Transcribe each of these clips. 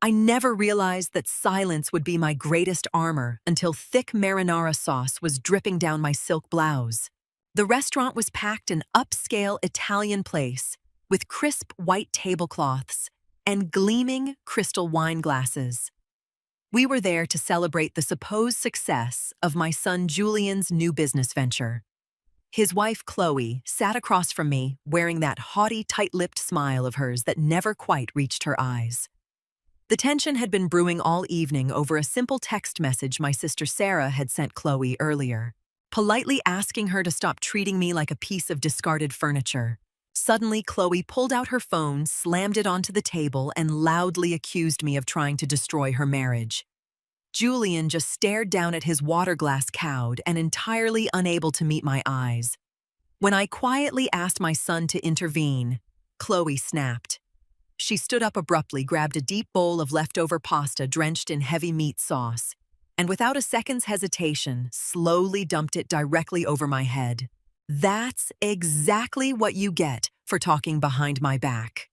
I never realized that silence would be my greatest armor until thick marinara sauce was dripping down my silk blouse. The restaurant was packed an upscale Italian place with crisp white tablecloths and gleaming crystal wine glasses. We were there to celebrate the supposed success of my son Julian's new business venture. His wife Chloe sat across from me wearing that haughty, tight-lipped smile of hers that never quite reached her eyes. The tension had been brewing all evening over a simple text message my sister Sarah had sent Chloe earlier, politely asking her to stop treating me like a piece of discarded furniture. Suddenly, Chloe pulled out her phone, slammed it onto the table, and loudly accused me of trying to destroy her marriage. Julian just stared down at his water glass cowed and entirely unable to meet my eyes. When I quietly asked my son to intervene, Chloe snapped. She stood up abruptly, grabbed a deep bowl of leftover pasta drenched in heavy meat sauce, and without a second's hesitation, slowly dumped it directly over my head. "That's exactly what you get for talking behind my back."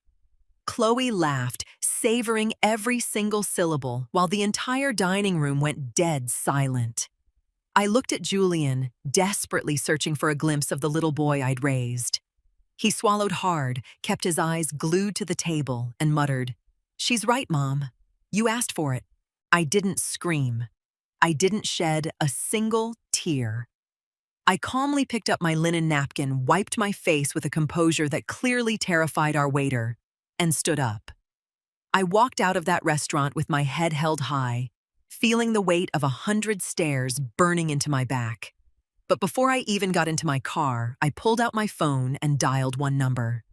Chloe laughed, savoring every single syllable, while the entire dining room went dead silent. I looked at Julian, desperately searching for a glimpse of the little boy I'd raised. He swallowed hard, kept his eyes glued to the table, and muttered, "She's right, Mom. You asked for it." I didn't scream. I didn't shed a single tear. I calmly picked up my linen napkin, wiped my face with a composure that clearly terrified our waiter, and stood up. I walked out of that restaurant with my head held high, feeling the weight of 100 stares burning into my back. But before I even got into my car, I pulled out my phone and dialed one number.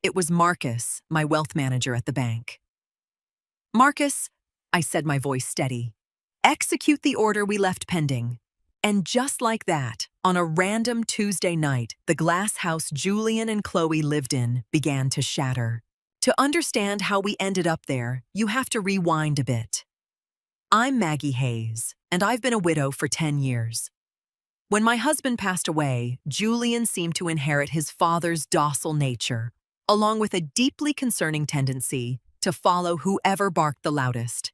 It was Marcus, my wealth manager at the bank. "Marcus," I said, my voice steady, "execute the order we left pending." And just like that, on a random Tuesday night, the glass house Julian and Chloe lived in began to shatter. To understand how we ended up there, you have to rewind a bit. I'm Maggie Hayes, and I've been a widow for 10 years. When my husband passed away, Julian seemed to inherit his father's docile nature, along with a deeply concerning tendency to follow whoever barked the loudest.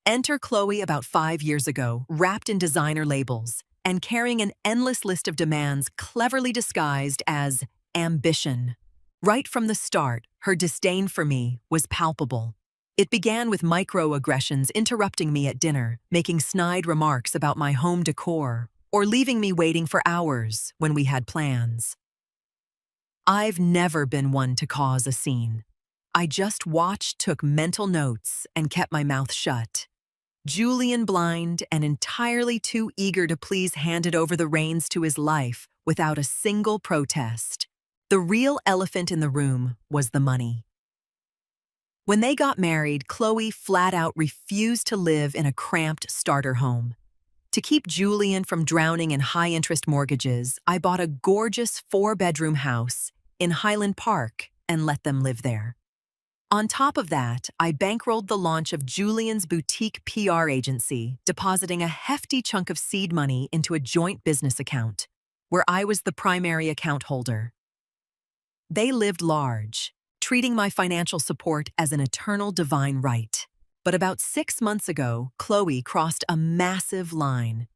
Enter Chloe about 5 years ago, wrapped in designer labels, and carrying an endless list of demands cleverly disguised as ambition. Right from the start, her disdain for me was palpable. It began with microaggressions interrupting me at dinner, making snide remarks about my home decor, or leaving me waiting for hours when we had plans. I've never been one to cause a scene. I just watched, took mental notes, and kept my mouth shut. Julian, blind and entirely too eager to please, handed over the reins to his life without a single protest. The real elephant in the room was the money. When they got married, Chloe flat out refused to live in a cramped starter home. To keep Julian from drowning in high-interest mortgages, I bought a gorgeous 4-bedroom house in Highland Park and let them live there. On top of that, I bankrolled the launch of Julian's boutique PR agency, depositing a hefty chunk of seed money into a joint business account, where I was the primary account holder. They lived large, treating my financial support as an eternal divine right. But about 6 months ago, Chloe crossed a massive line.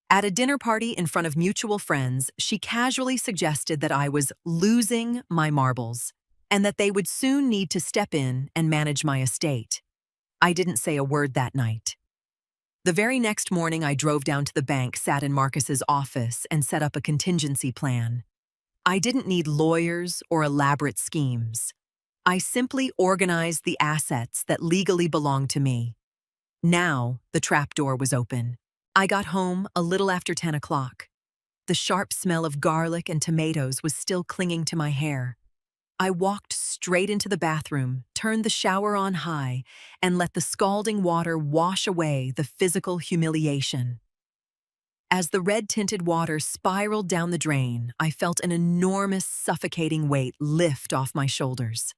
At a dinner party in front of mutual friends, she casually suggested that I was losing my marbles, and that they would soon need to step in and manage my estate. I didn't say a word that night. The very next morning, I drove down to the bank, sat in Marcus's office, and set up a contingency plan. I didn't need lawyers or elaborate schemes. I simply organized the assets that legally belonged to me. Now, the trapdoor was open. I got home a little after 10 o'clock. The sharp smell of garlic and tomatoes was still clinging to my hair. I walked straight into the bathroom, turned the shower on high, and let the scalding water wash away the physical humiliation. As the red-tinted water spiraled down the drain, I felt an enormous, suffocating weight lift off my shoulders.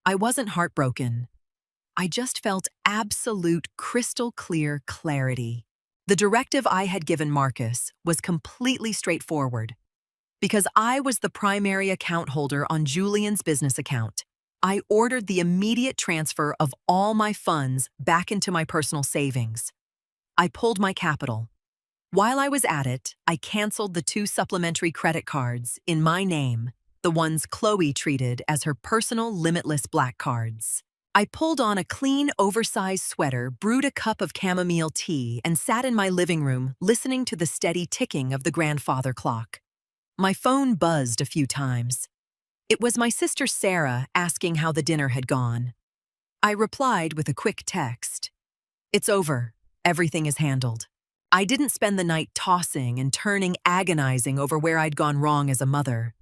I wasn't heartbroken. I just felt absolute crystal-clear clarity. The directive I had given Marcus was completely straightforward. Because I was the primary account holder on Julian's business account, I ordered the immediate transfer of all my funds back into my personal savings. I pulled my capital. While I was at it, I canceled the 2 supplementary credit cards in my name, the ones Chloe treated as her personal limitless black cards. I pulled on a clean, oversized sweater, brewed a cup of chamomile tea, and sat in my living room listening to the steady ticking of the grandfather clock. My phone buzzed a few times. It was my sister Sarah asking how the dinner had gone. I replied with a quick text. "It's over. Everything is handled." I didn't spend the night tossing and turning, agonizing over where I'd gone wrong as a mother.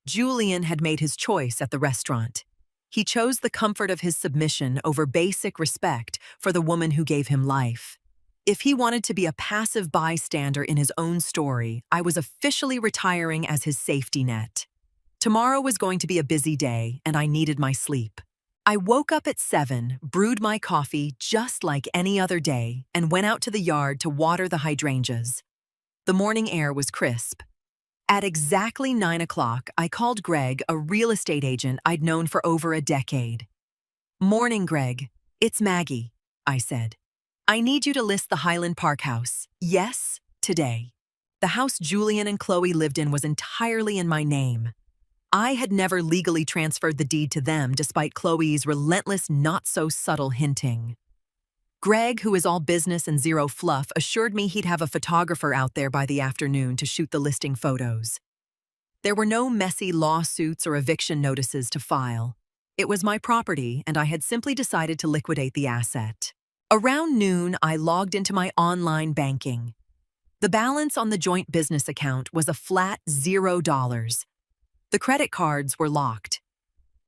Julian had made his choice at the restaurant. He chose the comfort of his submission over basic respect for the woman who gave him life. If he wanted to be a passive bystander in his own story, I was officially retiring as his safety net. Tomorrow was going to be a busy day, and I needed my sleep. I woke up at 7, brewed my coffee just like any other day, and went out to the yard to water the hydrangeas. The morning air was crisp. At exactly 9 o'clock, I called Greg, a real estate agent I'd known for over a decade. "Morning, Greg. It's Maggie," I said. "I need you to list the Highland Park house. Yes, today." The house Julian and Chloe lived in was entirely in my name. I had never legally transferred the deed to them despite Chloe's relentless, not-so-subtle hinting. Greg, who is all business and zero fluff, assured me he'd have a photographer out there by the afternoon to shoot the listing photos. There were no messy lawsuits or eviction notices to file. It was my property, and I had simply decided to liquidate the asset. Around noon, I logged into my online banking. The balance on the joint business account was a flat $0. The credit cards were locked.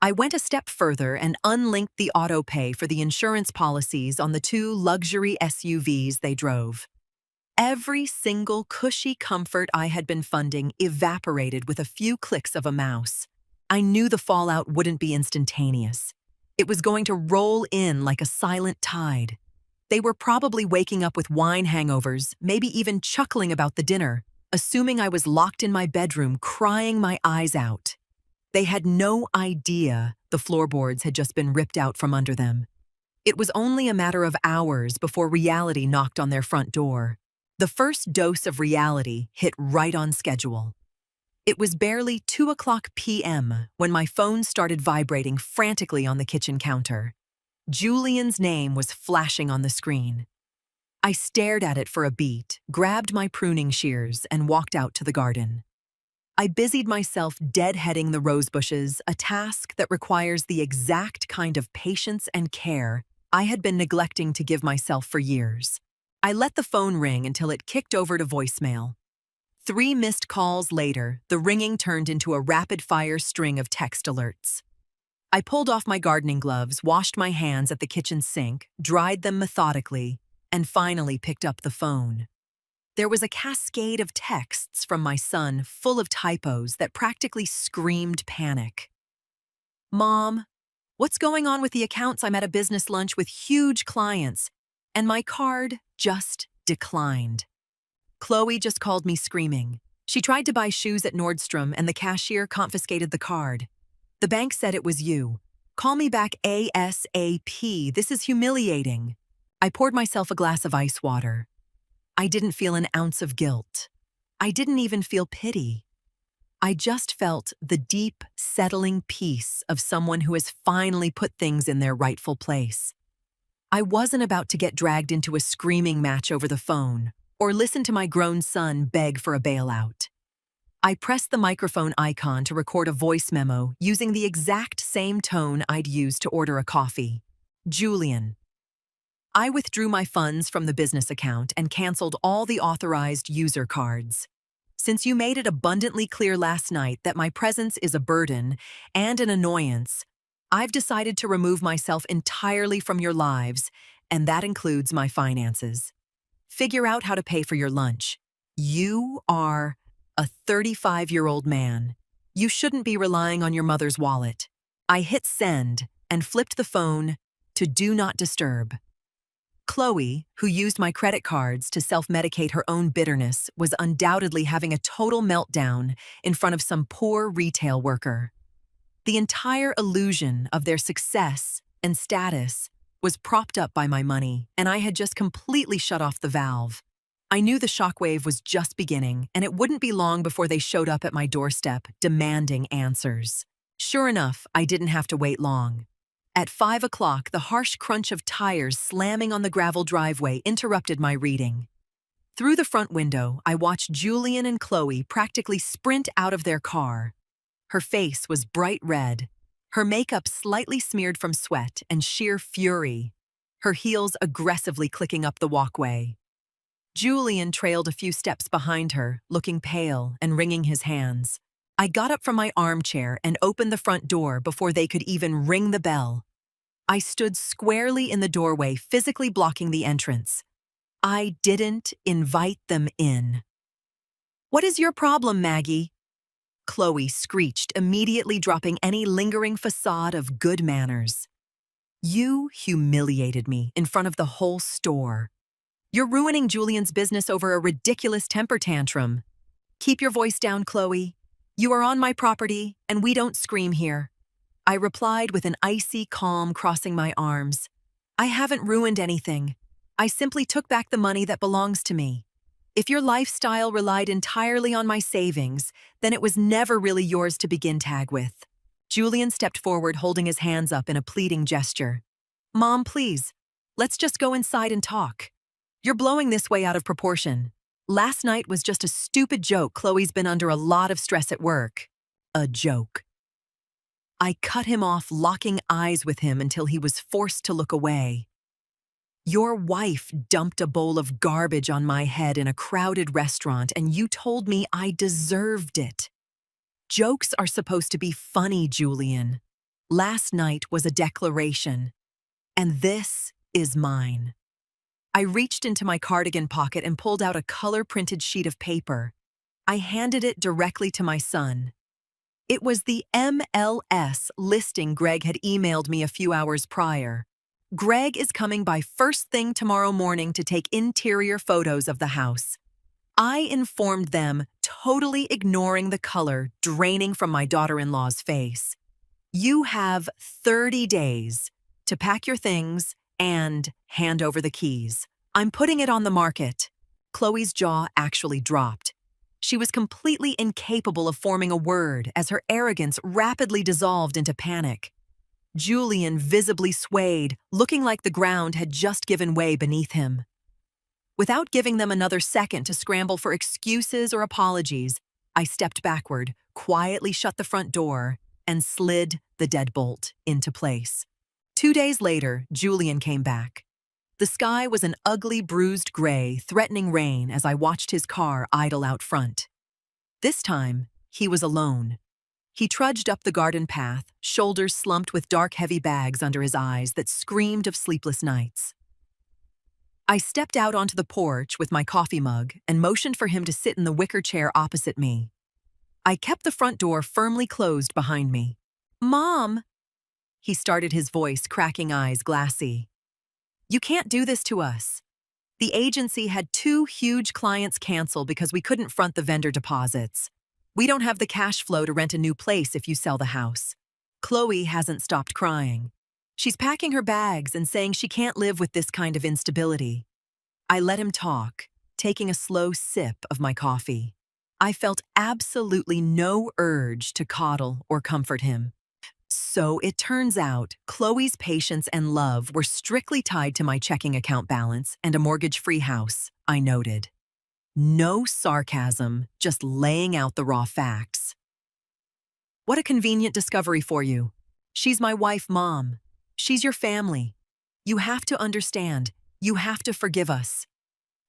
I went a step further and unlinked the auto pay for the insurance policies on the 2 luxury SUVs they drove. Every single cushy comfort I had been funding evaporated with a few clicks of a mouse. I knew the fallout wouldn't be instantaneous. It was going to roll in like a silent tide. They were probably waking up with wine hangovers, maybe even chuckling about the dinner, assuming I was locked in my bedroom crying my eyes out. They had no idea the floorboards had just been ripped out from under them. It was only a matter of hours before reality knocked on their front door. The first dose of reality hit right on schedule. It was barely 2:00 p.m. when my phone started vibrating frantically on the kitchen counter. Julian's name was flashing on the screen. I stared at it for a beat, grabbed my pruning shears, and walked out to the garden. I busied myself deadheading the rose bushes, a task that requires the exact kind of patience and care I had been neglecting to give myself for years. I let the phone ring until it kicked over to voicemail. 3 missed calls later, the ringing turned into a rapid-fire string of text alerts. I pulled off my gardening gloves, washed my hands at the kitchen sink, dried them methodically, and finally picked up the phone. There was a cascade of texts from my son full of typos that practically screamed panic. "Mom, what's going on with the accounts? I'm at a business lunch with huge clients, and my card just declined." Chloe just called me screaming. She tried to buy shoes at Nordstrom and the cashier confiscated the card. "The bank said it was you. Call me back ASAP. This is humiliating." I poured myself a glass of ice water. I didn't feel an ounce of guilt. I didn't even feel pity. I just felt the deep, settling peace of someone who has finally put things in their rightful place. I wasn't about to get dragged into a screaming match over the phone or listen to my grown son beg for a bailout. I pressed the microphone icon to record a voice memo using the exact same tone I'd used to order a coffee. "Julian, I withdrew my funds from the business account and canceled all the authorized user cards. Since you made it abundantly clear last night that my presence is a burden and an annoyance, I've decided to remove myself entirely from your lives, and that includes my finances. Figure out how to pay for your lunch. You are a 35-year-old man. You shouldn't be relying on your mother's wallet." I hit send and flipped the phone to do not disturb. Chloe, who used my credit cards to self-medicate her own bitterness, was undoubtedly having a total meltdown in front of some poor retail worker. The entire illusion of their success and status was propped up by my money, and I had just completely shut off the valve. I knew the shockwave was just beginning, and it wouldn't be long before they showed up at my doorstep, demanding answers. Sure enough, I didn't have to wait long. At 5 o'clock, the harsh crunch of tires slamming on the gravel driveway interrupted my reading. Through the front window, I watched Julian and Chloe practically sprint out of their car. Her face was bright red, her makeup slightly smeared from sweat and sheer fury, her heels aggressively clicking up the walkway. Julian trailed a few steps behind her, looking pale and wringing his hands. I got up from my armchair and opened the front door before they could even ring the bell. I stood squarely in the doorway, physically blocking the entrance. I didn't invite them in. "What is your problem, Maggie?" Chloe screeched, immediately dropping any lingering facade of good manners. "You humiliated me in front of the whole store. You're ruining Julian's business over a ridiculous temper tantrum. Keep your voice down, Chloe. You are on my property, and we don't scream here." I replied with an icy calm crossing my arms. "I haven't ruined anything. I simply took back the money that belongs to me. If your lifestyle relied entirely on my savings, then it was never really yours to begin tag with." Julian stepped forward, holding his hands up in a pleading gesture. "Mom, please, let's just go inside and talk. You're blowing this way out of proportion. Last night was just a stupid joke. Chloe's been under a lot of stress at work." A joke. I cut him off, locking eyes with him until he was forced to look away. "Your wife dumped a bowl of garbage on my head in a crowded restaurant, and you told me I deserved it. Jokes are supposed to be funny, Julian. Last night was a declaration, and this is mine." I reached into my cardigan pocket and pulled out a color-printed sheet of paper. I handed it directly to my son. It was the MLS listing Greg had emailed me a few hours prior. "Greg is coming by first thing tomorrow morning to take interior photos of the house." I informed them, totally ignoring the color draining from my daughter-in-law's face. "You have 30 days to pack your things and hand over the keys. I'm putting it on the market." Chloe's jaw actually dropped. She was completely incapable of forming a word as her arrogance rapidly dissolved into panic. Julian visibly swayed, looking like the ground had just given way beneath him. Without giving them another second to scramble for excuses or apologies, I stepped backward, quietly shut the front door, and slid the deadbolt into place. 2 days later, Julian came back. The sky was an ugly, bruised gray, threatening rain as I watched his car idle out front. This time, he was alone. He trudged up the garden path, shoulders slumped with dark, heavy bags under his eyes that screamed of sleepless nights. I stepped out onto the porch with my coffee mug and motioned for him to sit in the wicker chair opposite me. I kept the front door firmly closed behind me. "Mom," he started, his voice cracking, eyes glassy. "You can't do this to us. The agency had 2 huge clients cancel because we couldn't front the vendor deposits. We don't have the cash flow to rent a new place if you sell the house." Chloe hasn't stopped crying. She's packing her bags and saying she can't live with this kind of instability. I let him talk, taking a slow sip of my coffee. I felt absolutely no urge to coddle or comfort him. "So it turns out Chloe's patience and love were strictly tied to my checking account balance and a mortgage-free house," I noted. No sarcasm, just laying out the raw facts. "What a convenient discovery for you. She's my wife, Mom. She's your family. You have to understand. You have to forgive us,"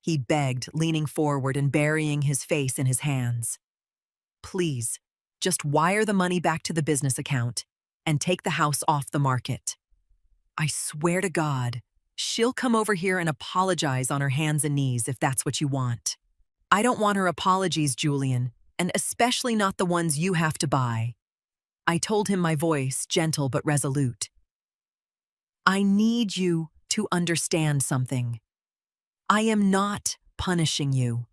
he begged, leaning forward and burying his face in his hands. "Please, just wire the money back to the business account and take the house off the market. I swear to God, she'll come over here and apologize on her hands and knees if that's what you want." "I don't want her apologies, Julian, and especially not the ones you have to buy." I told him, my voice gentle but resolute. "I need you to understand something. I am not punishing you.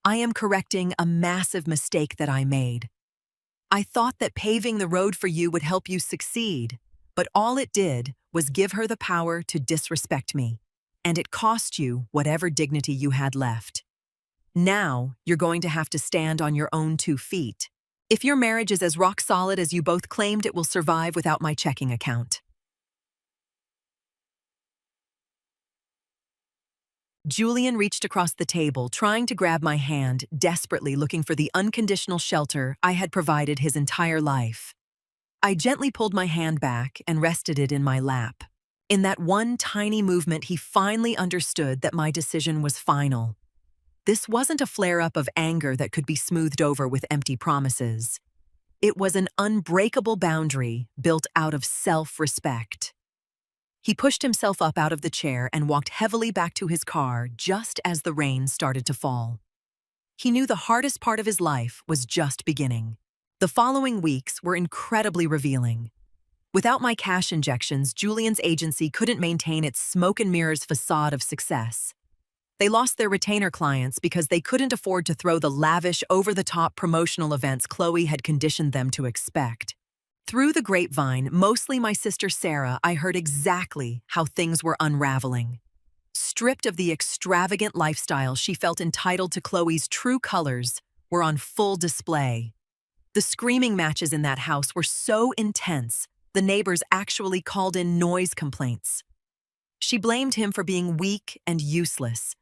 I am correcting a massive mistake that I made. I thought that paving the road for you would help you succeed, but all it did was give her the power to disrespect me, and it cost you whatever dignity you had left. Now, you're going to have to stand on your own 2 feet. If your marriage is as rock solid as you both claimed, it will survive without my checking account. Julian reached across the table, trying to grab my hand, desperately looking for the unconditional shelter I had provided his entire life. I gently pulled my hand back and rested it in my lap. In that one tiny movement, he finally understood that my decision was final. This wasn't a flare-up of anger that could be smoothed over with empty promises. It was an unbreakable boundary built out of self-respect. He pushed himself up out of the chair and walked heavily back to his car just as the rain started to fall. He knew the hardest part of his life was just beginning. The following weeks were incredibly revealing. Without my cash injections, Julian's agency couldn't maintain its smoke and mirrors facade of success. They lost their retainer clients because they couldn't afford to throw the lavish, over-the-top promotional events Chloe had conditioned them to expect. Through the grapevine, mostly my sister Sarah, I heard exactly how things were unraveling. Stripped of the extravagant lifestyle she felt entitled to, Chloe's true colors were on full display. The screaming matches in that house were so intense, the neighbors actually called in noise complaints. She blamed him for being weak and useless.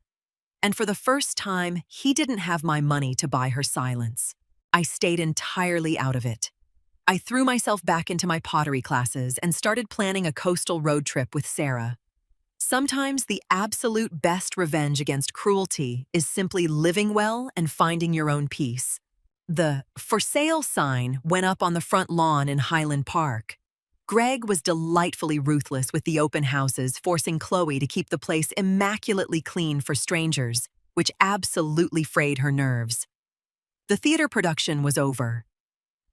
And for the first time, he didn't have my money to buy her silence. I stayed entirely out of it. I threw myself back into my pottery classes and started planning a coastal road trip with Sarah. Sometimes the absolute best revenge against cruelty is simply living well and finding your own peace. The "for sale" sign went up on the front lawn in Highland Park. Greg was delightfully ruthless with the open houses, forcing Chloe to keep the place immaculately clean for strangers, which absolutely frayed her nerves. The theater production was over.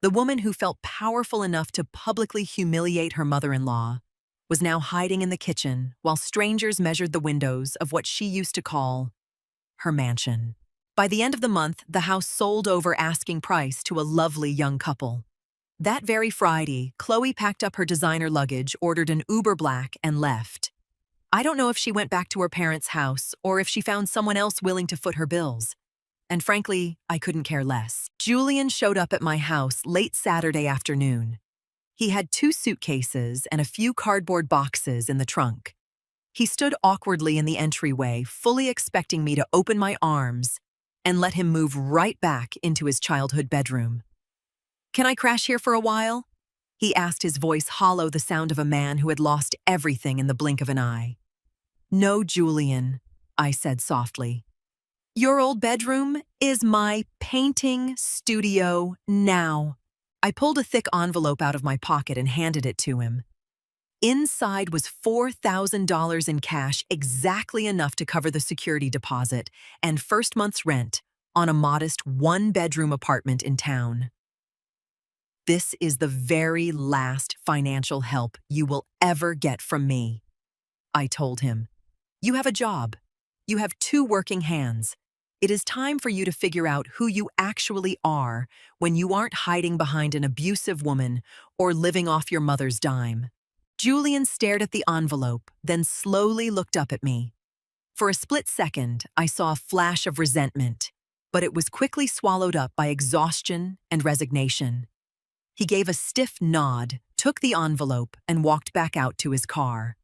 The woman who felt powerful enough to publicly humiliate her mother-in-law was now hiding in the kitchen while strangers measured the windows of what she used to call her mansion. By the end of the month, the house sold over asking price to a lovely young couple. That very Friday, Chloe packed up her designer luggage, ordered an Uber Black, and left. I don't know if she went back to her parents' house or if she found someone else willing to foot her bills. And frankly, I couldn't care less. Julian showed up at my house late Saturday afternoon. He had 2 suitcases and a few cardboard boxes in the trunk. He stood awkwardly in the entryway, fully expecting me to open my arms and let him move right back into his childhood bedroom. "Can I crash here for a while?" he asked, his voice hollow, the sound of a man who had lost everything in the blink of an eye. "No, Julian," I said softly. "Your old bedroom is my painting studio now." I pulled a thick envelope out of my pocket and handed it to him. Inside was $4,000 in cash, exactly enough to cover the security deposit and first month's rent on a modest 1-bedroom apartment in town. "This is the very last financial help you will ever get from me," I told him. "You have a job. You have 2 working hands. It is time for you to figure out who you actually are when you aren't hiding behind an abusive woman or living off your mother's dime." Julian stared at the envelope, then slowly looked up at me. For a split second, I saw a flash of resentment, but it was quickly swallowed up by exhaustion and resignation. He gave a stiff nod, took the envelope, and walked back out to his car.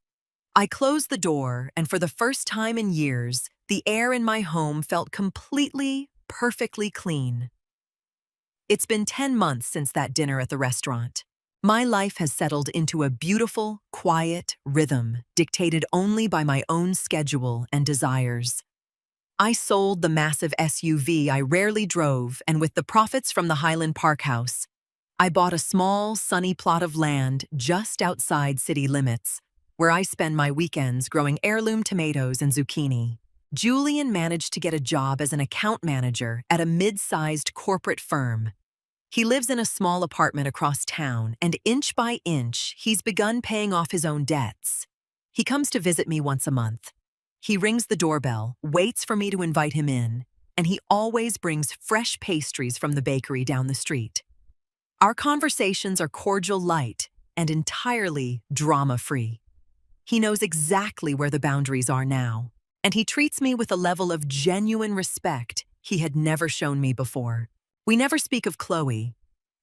I closed the door, and for the first time in years, the air in my home felt completely, perfectly clean. It's been 10 months since that dinner at the restaurant. My life has settled into a beautiful, quiet rhythm, dictated only by my own schedule and desires. I sold the massive SUV I rarely drove, and with the profits from the Highland Park house, I bought a small, sunny plot of land just outside city limits, where I spend my weekends growing heirloom tomatoes and zucchini. Julian managed to get a job as an account manager at a mid-sized corporate firm. He lives in a small apartment across town, and inch by inch, he's begun paying off his own debts. He comes to visit me once a month. He rings the doorbell, waits for me to invite him in, and he always brings fresh pastries from the bakery down the street. Our conversations are cordial light and entirely drama-free. He knows exactly where the boundaries are now, and he treats me with a level of genuine respect he had never shown me before. We never speak of Chloe.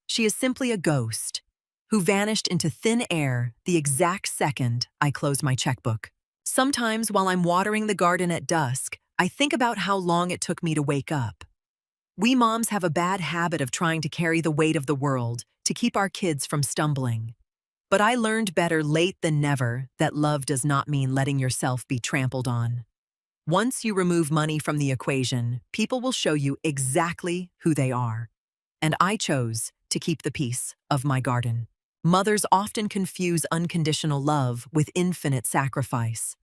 She is simply a ghost who vanished into thin air the exact second I closed my checkbook. Sometimes while I'm watering the garden at dusk, I think about how long it took me to wake up. We moms have a bad habit of trying to carry the weight of the world to keep our kids from stumbling. But I learned better late than never that love does not mean letting yourself be trampled on. Once you remove money from the equation, people will show you exactly who they are. And I chose to keep the peace of my garden. Mothers often confuse unconditional love with infinite sacrifice.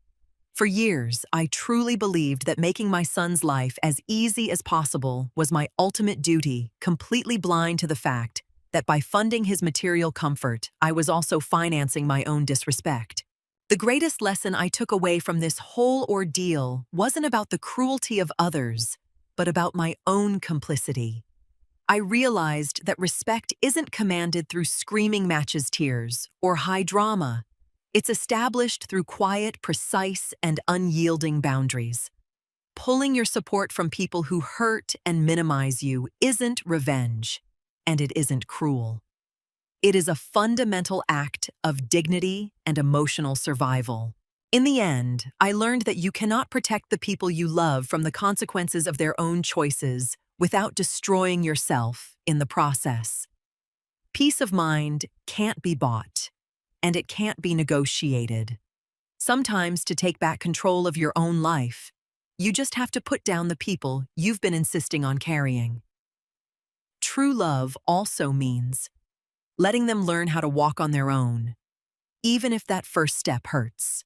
For years, I truly believed that making my son's life as easy as possible was my ultimate duty, completely blind to the fact that by funding his material comfort, I was also financing my own disrespect. The greatest lesson I took away from this whole ordeal wasn't about the cruelty of others, but about my own complicity. I realized that respect isn't commanded through screaming matches tears or high drama. It's established through quiet, precise, and unyielding boundaries. Pulling your support from people who hurt and minimize you isn't revenge, and it isn't cruel. It is a fundamental act of dignity and emotional survival. In the end, I learned that you cannot protect the people you love from the consequences of their own choices without destroying yourself in the process. Peace of mind can't be bought, and it can't be negotiated. Sometimes to take back control of your own life, you just have to put down the people you've been insisting on carrying. True love also means letting them learn how to walk on their own, even if that first step hurts.